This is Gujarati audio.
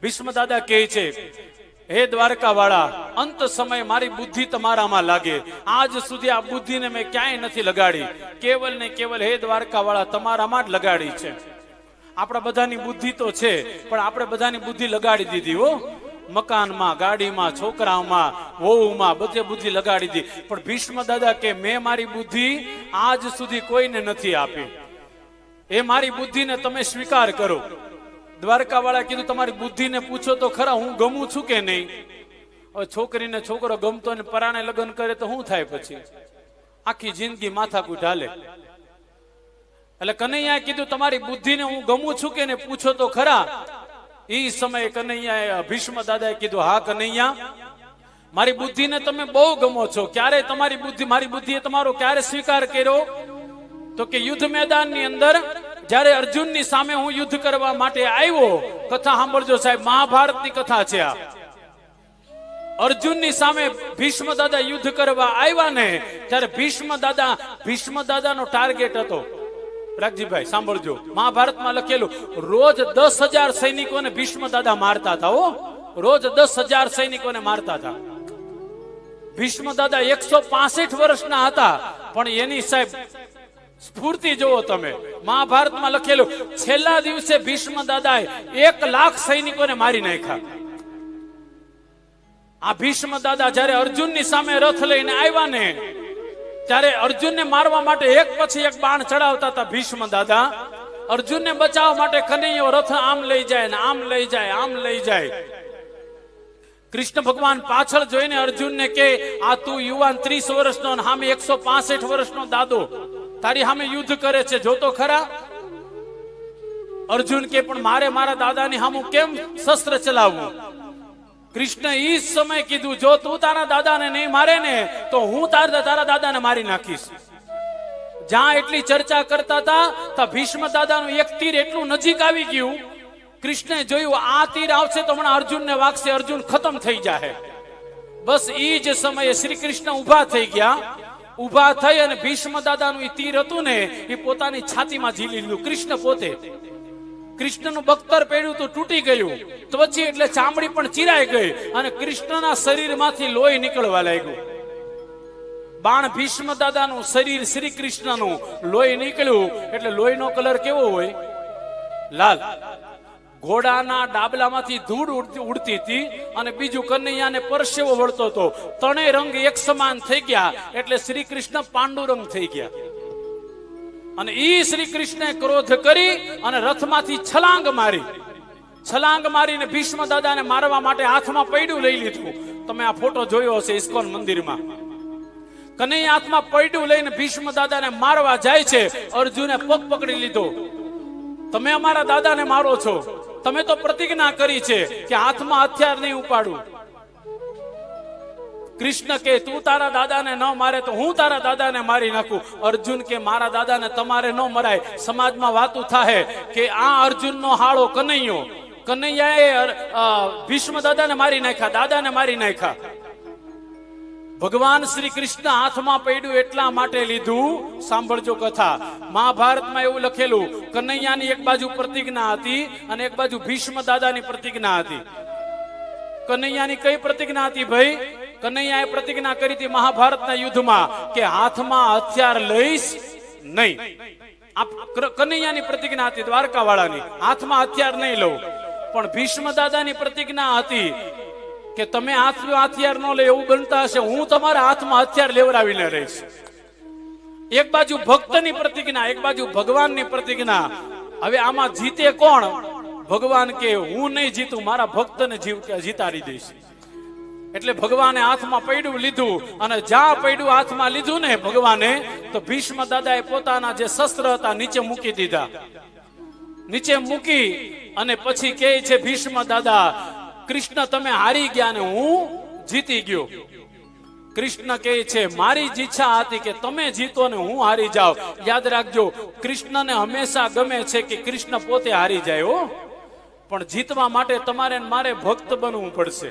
ભીષ્મ દાદા કહે છે, હે દ્વારકા વાળા, અંત સમય મારી બુદ્ધિ તમારામાં લાગે. આજ સુધી આ બુદ્ધિને મેં ક્યાંય નથી લગાડી, કેવલ ને કેવલ હે દ્વારકા વાળા તમારામાં જ લગાડી છે. આપણા બધાની બુદ્ધિ તો છે, પણ આપણે બધાની બુદ્ધિ લગાડી દીધી હો. મકાનમાં, ગાડીમાં, છોકરાઓમાં, વહુમાં, બધે બુદ્ધિ લગાડી દીધી. પણ ભીષ્મ દાદા કે મેં મારી બુદ્ધિ આજ સુધી કોઈને નથી આપી. એ મારી બુદ્ધિને તમે સ્વીકાર કરો. દ્વારકા વાળા કીધું, તમારી બુદ્ધિને પૂછો તો ખરા, હું ગમું છું કે નહીં? હવે છોકરીને છોકરો ગમતો ને પરાણે લગ્ન કરે તો શું થાય? પછી આખી જિંદગી માથાકૂટ હાલે. એટલે કનૈયાએ કીધું, તમારી બુદ્ધિને હું ગમું છું કે ને પૂછો તો ખરા. એ સમયે કનૈયાએ, ભીષ્મ દાદાએ કીધું, હા કનૈયા, મારી બુદ્ધિને તમે બહુ ગમો છો. ક્યારે તમારી બુદ્ધિ, મારી બુદ્ધિએ તમારો ક્યારે સ્વીકાર કર્યો? તો કે યુદ્ધ મેદાનની અંદર જ્યારે અર્જુનની સામે હું યુદ્ધ કરવા માટે આવ્યો. કથા સાંભળજો સાહેબ, મહાભારતની કથા છે આ. અર્જુનની સામે ભીષ્મ દાદા યુદ્ધ કરવા આવ્યા ને, ત્યારે ભીષ્મ દાદાનો ટાર્ગેટ હતો, રાગજીભાઈ સાંભળજો, મહાભારતમાં લખેલું, રોજ 10,000 સૈનિકોને ભીષ્મ દાદા મારતા હતા. હો, રોજ 10,000 સૈનિકોને મારતા હતા. ભીષ્મ દાદા 165 વર્ષના હતા, પણ એની સાહેબ સ્ફૂર્તિ જોવો તમે. મહાભારતમાં લખેલું, છેલ્લા દિવસે ભીષ્મ દાદાએ 1,00,000 સૈનિકોને મારી નાખ્યા. આ ભીષ્મ દાદા જયારે અર્જુનની સામે રથ લઈને આવ્યા ને, ત્યારે અર્જુનને મારવા માટે એક પછી એક બાણ ચડાવતા હતા ભીષ્મ દાદા. અર્જુનને બચાવવા માટે કનૈયો રથ આમ લઈ જાય ને આમ લઈ જાય, આમ લઈ જાય. કૃષ્ણ ભગવાન પાછળ જોઈને અર્જુનને કે, આ તું યુવાન 30 વર્ષનો અને સામે 165 વર્ષનો દાદો તારી સામે યુદ્ધ કરે છે, જોતો ખરા. અર્જુન કે, પણ મારે મારા દાદાની સામે કેમ શસ્ત્ર ચલાવવું? કૃષ્ણ ઈ સમય કીધું, જો તું તારા દાદાને નહીં મારે ને, તો હું તારા દાદાને મારી નાખીશ. જ્યાં એટલી ચર્ચા કરતા હતા, ભીષ્મ દાદાનું એક તીર એટલું નજીક આવી ગયું. કૃષ્ણે જોયું, આ તીર આવશે તો હમણાં અર્જુનને વાગશે, અર્જુન ખતમ થઈ જાય. બસ ઈ જ સમયે શ્રી કૃષ્ણ ઉભા થઈ ગયા. ઉભા થઈ અને ભીષ્મ દાદાનું ઈ તીર હતું ને, એ પોતાની છાતીમાં ઝીલી લીધું. કૃષ્ણ પોતે, કૃષ્ણનું બખ્તર પડ્યું તો તૂટી ગયું, ત્વચી એટલે ચામડી પણ ચીરાઈ ગઈ, અને કૃષ્ણના શરીરમાંથી લોહી નીકળવા લાગ્યું. બાણ ભીષ્મ દાદાનું શરીર શ્રી કૃષ્ણનું લોહી નીકળ્યું, એટલે લોહીનો કલર કેવો હોય? લાલ. ઘોડાના ડાબલામાંથી ધૂળ ઉડતી હતી, અને બીજું કનૈયાને પરસેવો વળતો હતો. ત્રણેય રંગ એક સમાન થઈ ગયા, એટલે શ્રી કૃષ્ણ પાંડુરંગ થઈ ગયા. અને ઈ શ્રી કૃષ્ણે ક્રોધ કરી અને રથમાંથી છલાંગ મારીને ભીષ્મ દાદાને મારવા માટે હાથમાં પૈડું લઈ લીધું. તમે આ ફોટો જોયો હશે ઇસ્કોન મંદિરમાં. કનૈયા હાથમાં પૈડું લઈને ભીષ્મ દાદાને મારવા જાય છે. અર્જુને પગ પકડી લીધો. તમે અમારા દાદાને મારો છો, તમે તો પ્રતિજ્ઞા કરી છે કે હાથમાં હથિયાર નહીં ઉપાડું. કૃષ્ણ કે, તું તારા દાદાને ન મારે તો હું તારા દાદાને મારી નાખું. અર્જુન કે, મારા દાદાને તમારે ન મરાય. સમાજમાં વાતું થાય કે આ અર્જુનનો હાળો કનૈયાએ ભીષ્મ દાદાને મારી નાખ્યા, દાદાને મારી નાખ્યા. ભગવાન શ્રી કૃષ્ણ હાથમાં પડ્યું એટલા માટે લીધું. સાંભળજો કથા, મહાભારતમાં એવું લખેલું, કનૈયાની એક બાજુ પ્રતિજ્ઞા હતી અને એક બાજુ ભીષ્મ દાદાની પ્રતિજ્ઞા હતી. કનૈયાની કઈ પ્રતિજ્ઞા હતી ભાઈ? કનૈયાએ પ્રતિજ્ઞા કરી હતી મહાભારતના યુદ્ધમાં કે હાથમાં હથિયાર લઈશ નહીં. આ કનૈયાની પ્રતિજ્ઞા હતી, દ્વારકા વાળાની, હાથમાં હથિયાર નહીં લઉં. પણ ભીષ્મ દાદાની પ્રતિજ્ઞા હતી કે તમે હાથમાં હથિયાર ન લે એવું બનતા હશે, હું તમારા હાથમાં હથિયાર લેવડાવીને રહીશ. એક બાજુ ભક્તની પ્રતિજ્ઞા, એક બાજુ ભગવાનની પ્રતિજ્ઞા. હવે આમાં જીતે કોણ? ભગવાન કે, હું નહીં જીતું, મારા ભક્તને જીતાડી દઈશ. એટલે ભગવાને હાથમાં પૈડું લીધું, અને જ્યાં પૈડું હાથમાં લીધું ને ભગવાને, તો ભીષ્મ દાદાએ પોતાના જે શસ્ત્ર હતા નીચે મૂકી દીધા. નીચે મૂકી અને પછી કહે છે ભીષ્મ દાદા, કૃષ્ણ તમે હારી ગયા ને હું જીતી ગયો. કૃષ્ણ કહે છે, મારી જ ઈચ્છા હતી કે તમે જીતો ને હું હારી જાઉં. યાદ રાખજો, કૃષ્ણને હંમેશા ગમે છે કે કૃષ્ણ પોતે હારી જાય. હો, પણ જીતવા માટે તમારે મારે ભક્ત બનવું પડશે.